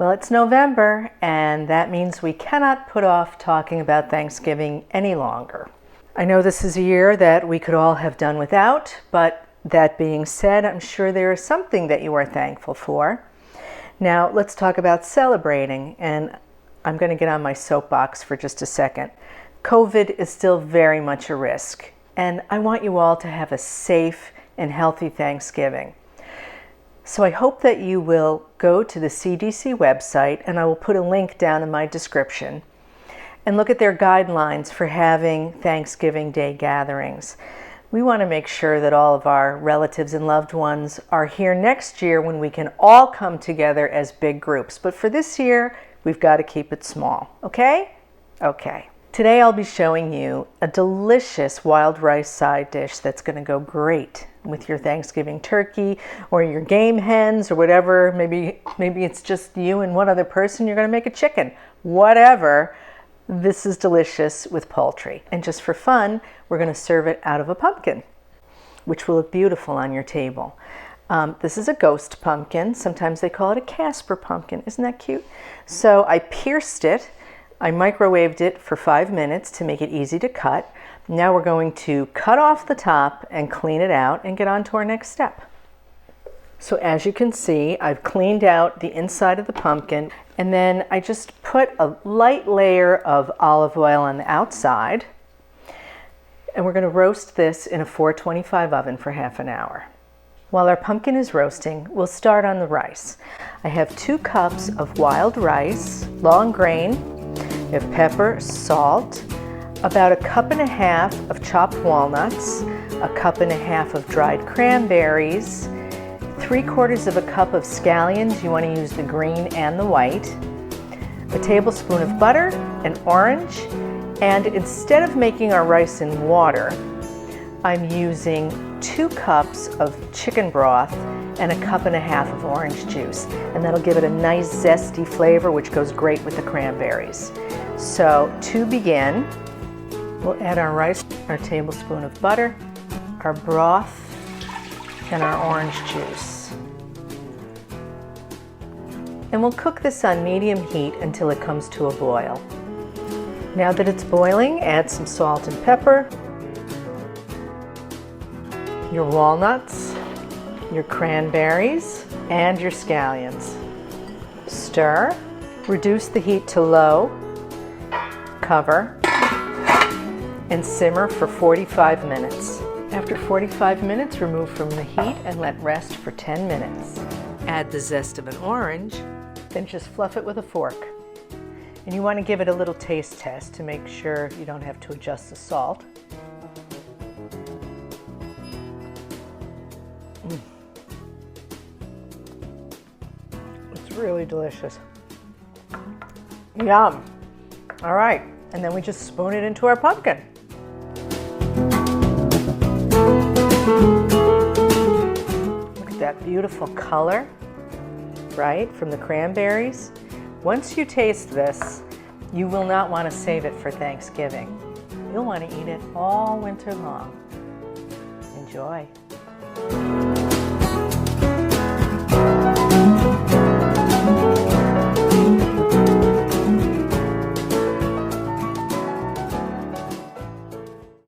Well, it's November, and that means we cannot put off talking about Thanksgiving any longer. I know this is a year that we could all have done without, but that being said, I'm sure there is something that you are thankful for. Now, let's talk about celebrating, and I'm going to get on my soapbox for just a second. COVID is still very much a risk, and I want you all to have a safe and healthy Thanksgiving. So I hope that you will go to the CDC website, and I will put a link down in my description, and look at their guidelines for having Thanksgiving Day gatherings. We want to make sure that all of our relatives and loved ones are here next year when we can all come together as big groups. But for this year, we've got to keep it small, okay? Okay. Today I'll be showing you a delicious wild rice side dish that's going to go great with your Thanksgiving turkey or your game hens or whatever. Maybe it's just you and one other person. You're going to make a chicken. Whatever. This is delicious with poultry. And just for fun, we're going to serve it out of a pumpkin, which will look beautiful on your table. This is a ghost pumpkin. Sometimes they call it a Casper pumpkin. Isn't that cute? So I pierced it. I microwaved it for 5 minutes to make it easy to cut. Now we're going to cut off the top and clean it out and get on to our next step. So as you can see, I've cleaned out the inside of the pumpkin, and then I just put a light layer of olive oil on the outside, and we're going to roast this in a 425 oven for half an hour. While our pumpkin is roasting, we'll start on the rice. I have 2 cups of wild rice, long grain. We have pepper, salt, about 1.5 cups of chopped walnuts, 1.5 cups of dried cranberries, 3/4 cup of scallions. You want to use the green and the white, a tablespoon of butter, an orange, and instead of making our rice in water, I'm using 2 cups of chicken broth and 1.5 cups of orange juice, and that'll give it a nice zesty flavor which goes great with the cranberries. So to begin, we'll add our rice, our tablespoon of butter, our broth, and our orange juice. And we'll cook this on medium heat until it comes to a boil. Now that it's boiling, add some salt and pepper, your walnuts, your cranberries, and your scallions. Stir, reduce the heat to low, cover, and simmer for 45 minutes. After 45 minutes, remove from the heat and let rest for 10 minutes. Add the zest of an orange, then just fluff it with a fork. And you want to give it a little taste test to make sure you don't have to adjust the salt. It's really delicious. Yum. All right, and then we just spoon it into our pumpkin. Look at that beautiful color, right, from the cranberries. Once you taste this, you will not want to save it for Thanksgiving. You'll want to eat it all winter long. Enjoy.